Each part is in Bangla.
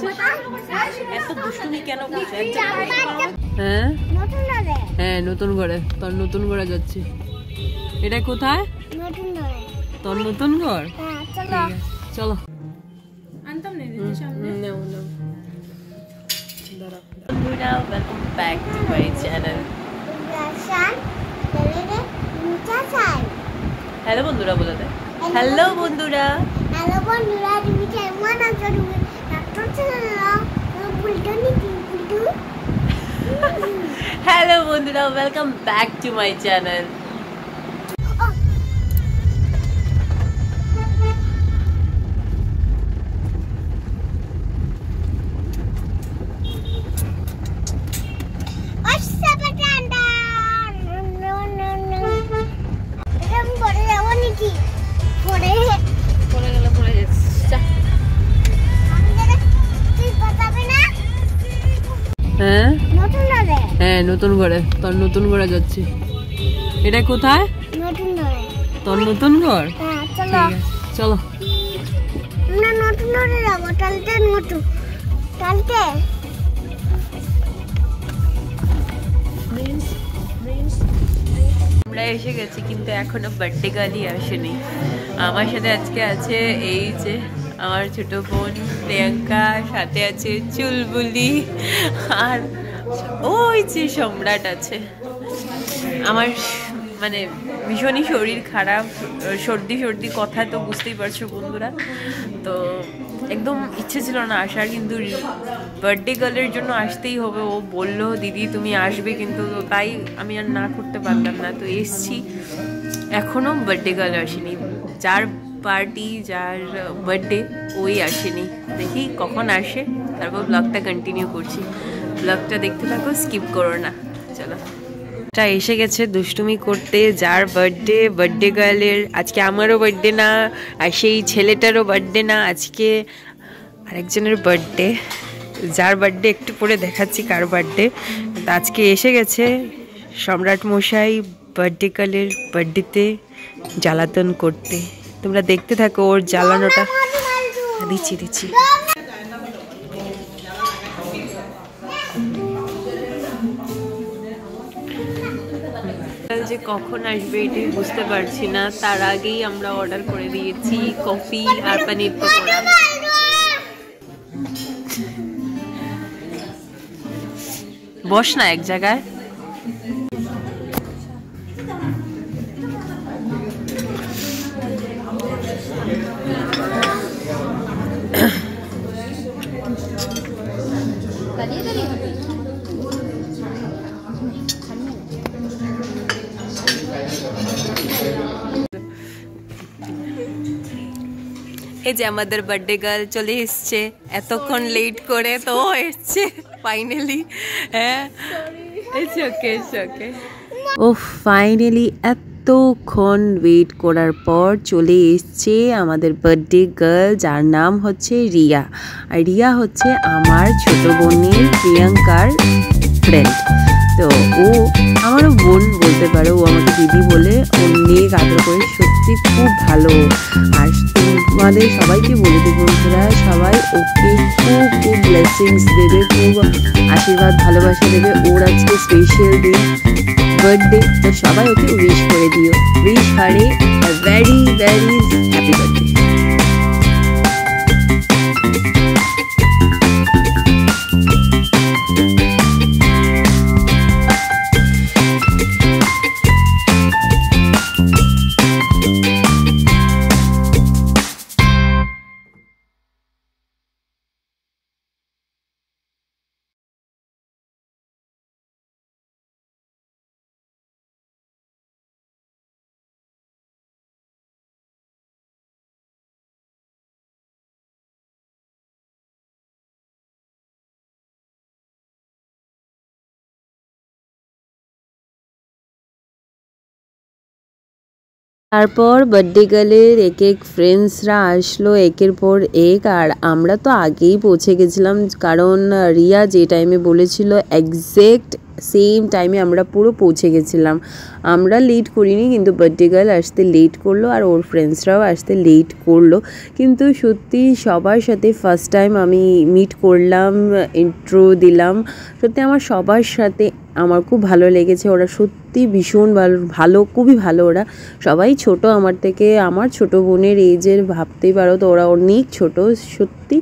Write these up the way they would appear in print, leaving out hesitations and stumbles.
করছিস? এত দুষ্টুমি কেন করছিস? হ্যাঁ হ্যাঁ, নতুন ঘরে। তোর নতুন ঘরে যাচ্ছি। এটা কোথায়? তোর নতুন ঘর? চলো। আনতাম না দিদি সামনে। নাও নাও। বন্ধুরা, welcome back to my channel. Hello বন্ধুরা বলে দে। হ্যালো বন্ধুরা। হ্যালো বন্ধুরা, তুমি কেমন আছো? তুমি ডাক্তার চ্যানেল বুলটু বুলটু। হ্যালো বন্ধুরা, welcome back to my channel. হ্যাঁ হ্যাঁ, নতুন ঘরে। তোর নতুন ঘরে যাচ্ছি। এটা কোথায়? তোর নতুন ঘর? চলো। নতুন ঘরে যাবো। টালতে নতুন টালতে আমরা এসে গেছি, কিন্তু এখনো বার্থডে গার্লই আসেনি। আমার সাথে আজকে আছে এই যে আমার ছোট বোন প্রিয়াঙ্কা, সাথে আছে চুলবুলি, আর ওই যে সম্রাট আছে। আমার মানে ভীষণই শরীর খারাপ, সর্দি সর্দি, কথা তো বুঝতেই পারছো বন্ধুরা। তো একদম ইচ্ছে ছিল না আসার, কিন্তু বার্থডে গার্লের জন্য আসতেই হবে। ও বললো দিদি তুমি আসবে, কিন্তু তাই আমি আর না করতে পারলাম না। তো এসছি। এখনও বার্থডে গার্ল আসেনি। যার পার্টি, যার বার্থডে, ওই আসেনি। দেখি কখন আসে, তারপর ব্লগটা কন্টিনিউ করছি। ব্লগটা দেখতে থাকো, স্কিপ করো না। চলো। টা এসে গেছে দুষ্টুমি করতে। যার বার্থডে, বার্থডে গার্লের। আজকে আমারও বার্থডে না, আর সেই ছেলেটারও বার্থডে না, আজকে আরেকজনের বার্থডে। যার বার্থডে একটু পরে দেখাচ্ছি কার বার্থডে। আজকে এসে গেছে সম্রাট মশাই বার্থডে গার্লের বার্থডেতে জ্বালাতন করতে। তোমরা দেখতে থাকো ওর জ্বালানোটা। দিচ্ছি। যে কখন আসবে এটাই বুঝতে পারছি না। তার আগেই আমরা অর্ডার করে দিয়েছি কফি আর পনির পকোড়া। বস না এক জায়গায়। এই যে আমাদের বার্থডে গার্ল চলে এসছে, এতক্ষণ লেট করে তো এসছে ফাইনালি। হ্যাঁ, ইটস ওকে। ও ফাইনালি এতক্ষণ ওয়েট করার পর চলে এসছে আমাদের বার্থডে গার্ল, যার নাম হচ্ছে রিয়া। আর রিয়া হচ্ছে আমার ছোট বোনের প্রিয়াঙ্কার ফ্রেন্ড। তো ও আমারও বোন বলতে পারো, ও আমাকে দিদি বলে অনেক আদর করে, সত্যি খুব ভালো। আর তোমাদের সবাইকে বলে দেবো বন্ধুরা, সবাই ওকে খুব ব্লেসিংস দেবে, খুব আশীর্বাদ ভালোবাসা দেবে। ওর আজকে স্পেশাল দিন, বার্থডে, তো সবাই ওকে উইশ করে দিও। উইশ হারে ভেরি হ্যাপি বার্থডে। তারপর বার্থডে গার্লের এক এক ফ্রেন্ডসরা আসলো একের পর এক, আর আমরা তো আগেই পৌঁছে গেছিলাম, কারণ রিয়া যে টাইমে বলেছিল এক্স্যাক্ট সেম টাইমে আমরা পুরো পৌঁছে গেছিলাম। আমরা লেট করিনি, কিন্তু বার্থডে গার্ল আসতে লেট করলো আর ওর ফ্রেন্ডসরাও আসতে লেট করলো। কিন্তু সত্যি সবার সাথে ফার্স্ট টাইম আমি মিট করলাম, ইন্ট্রো দিলাম। সত্যি আমার সবার সাথে আমার খুব ভালো লেগেছে, ওরা সত্যি ভীষণ ভালো, খুবই ভালো। ওরা সবাই ছোট আমার থেকে, আমার ছোট বোনের এজের ভাবতেই পারো, তো ওরা অনেক ছোট। সত্যি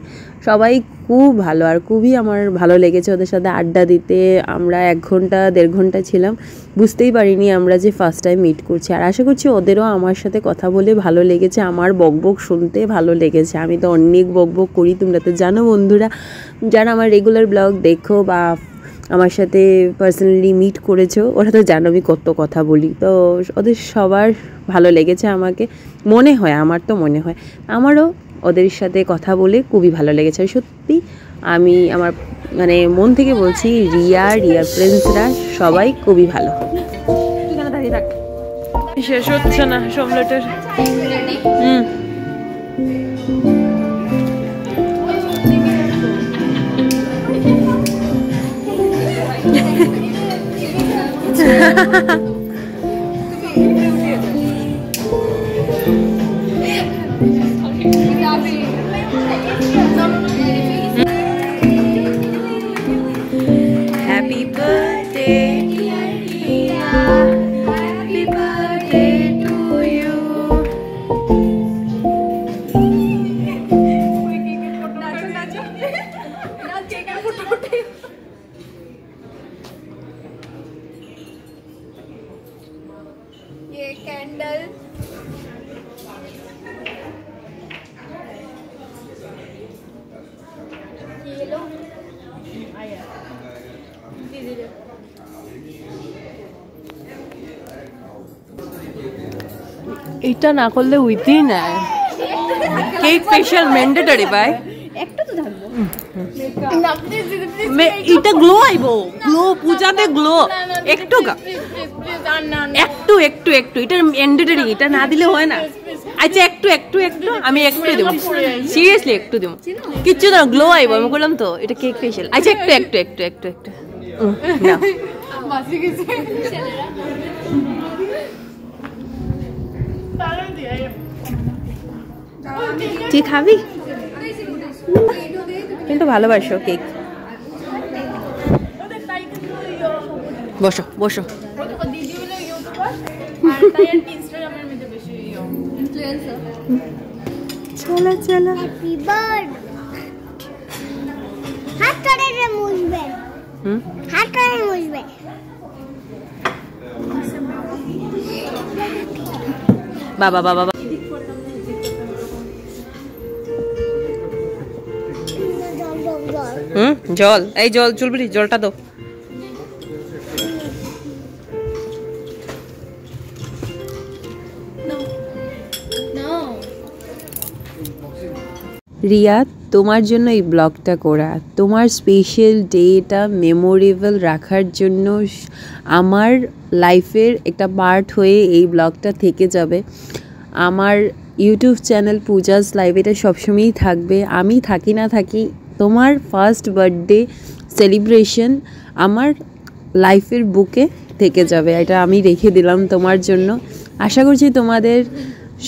সবাই খুব ভালো, আর খুবই আমার ভালো লেগেছে ওদের সাথে আড্ডা দিতে। আমরা 1 ঘন্টা 1.5 ঘন্টা ছিলাম, বুঝতেই পারিনি আমরা যে ফার্স্ট টাইম মিট করছি। আর আশা করছি ওদেরও আমার সাথে কথা বলে ভালো লেগেছে, আমার বকবক শুনতে ভালো লেগেছে। আমি তো অনেক বকবক করি, তোমরা তো জানো বন্ধুরা, যারা আমার রেগুলার ব্লগ দেখো বা আমার সাথে পার্সোনালি মিট করেছো, ওরা তো জানো আমি কত কথা বলি। তো ওদের সবার ভালো লেগেছে আমাকে, মনে হয়, আমার তো মনে হয় আমারও ওদের সাথে কথা বলে খুবই ভালো লেগেছে। আর সত্যি আমি আমার মানে মন থেকে বলছি, রিয়ার ফ্রেন্ডসরা সবাই খুবই ভালো। শেষ হচ্ছে না সম্রাটের। Happy birthday, Ria. Happy birthday to you. ये कैंडल ये लो आया दीदी रे এটা না করলে উইথই না কেক ফেশিয়াল ম্যান্ডেটরি ভাই, একটা তো থাকবো না প্লিজ দিদি প্লিজ এটা গ্লো আইবো, গ্লো পূজাতে গ্লো একটু না একটু একটু একটু এটা ম্যান্ডেটরি, এটা না দিলে হয় না। আচ্ছা একটু একটু একটু আমি একটু দেবো, সিরিয়াসলি একটু দেবো, কিচ্ছু না, গ্লো আইবো। আমি বললাম তো এটা কেক ফেশিয়াল। আচ্ছা একটু একটু একটু একটু একটু না বাসি গেছে তুই খাবি কিন্তু ভালোবাসো কেক। বসো বসো। দিদি হলো ইউটিউবার আর তাই ইনস্টাগ্রামের মধ্যে বেশি ইনফ্লুয়েন্সার। চলো চলো, হ্যাপি বার্থডে। হাত করে রে মুছবে, হাত করে মুছবে। বাবা বাবা বাবা জল, এই জল চুলবি, জলটা দাও। রিয়া, তোমার জন্য এই ব্লগটা করা, তোমার স্পেশাল ডেটা মেমোরেবল রাখার জন্য আমার লাইফের একটা পার্ট হয়ে এই ব্লগটা থেকে যাবে। আমার ইউটিউব চ্যানেল পূজাস লাইভ এটা সবসময়ই থাকবে। আমি থাকি না থাকি, তোমার ফার্স্ট বার্থডে সেলিব্রেশন আমার লাইফের বুকে থেকে যাবে, এটা আমি রেখে দিলাম তোমার জন্য। আশা করছি তোমাদের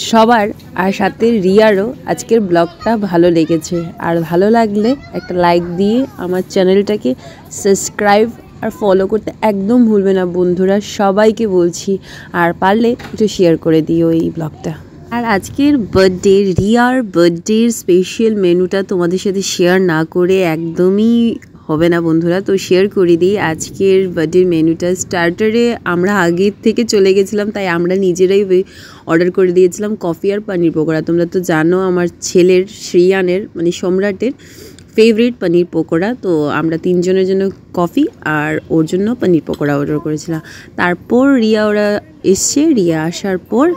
সবার আর সাথে রিয়ারও আজকের ব্লগটা ভালো লেগেছে। আর ভালো লাগলে একটা লাইক দিয়ে আমার চ্যানেলটাকে সাবস্ক্রাইব আর ফলো করতে একদম ভুলবে না বন্ধুরা, সবাইকে বলছি। আর পারলে একটু শেয়ার করে দিও এই ব্লগটা। আর আজকের বার্থডে, রিয়ার বার্থডের স্পেশাল মেনুটা তোমাদের সাথে শেয়ার না করে একদমই হবে না বন্ধুরা, তো শেয়ার করে দিই আজকের বার্থডের মেনুটা। স্টার্টারে আমরা আগের থেকে চলে গেছিলাম, তাই আমরা নিজেরাই অর্ডার করে দিয়েছিলাম কফি আর পনির পকোড়া। তোমরা তো জানো আমার ছেলের শ্রিয়ানের মানে সম্রাটের ফেভারিট পনির পকোড়া, তো আমরা 3 জনের জন্য কফি আর ওর জন্য পনির পকোড়া অর্ডার করেছিলাম। তারপর রিয়া ওরা এসছে, রিয়া আসার পর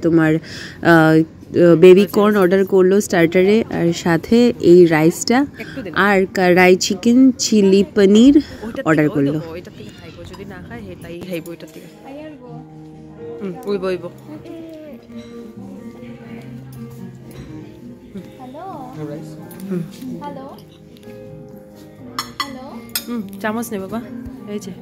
তোমার বেবি কর্ন অর্ডার করলো স্টার্টারে, আর সাথে এই রাইসটা আর কড়াই চিকেন চিলি পনির অর্ডার করলো। যদি না খায় তাই খাইবো, এটা থেকে হ্যালো হ্যালো হ্যালো চামচ নে বাবা, এই যে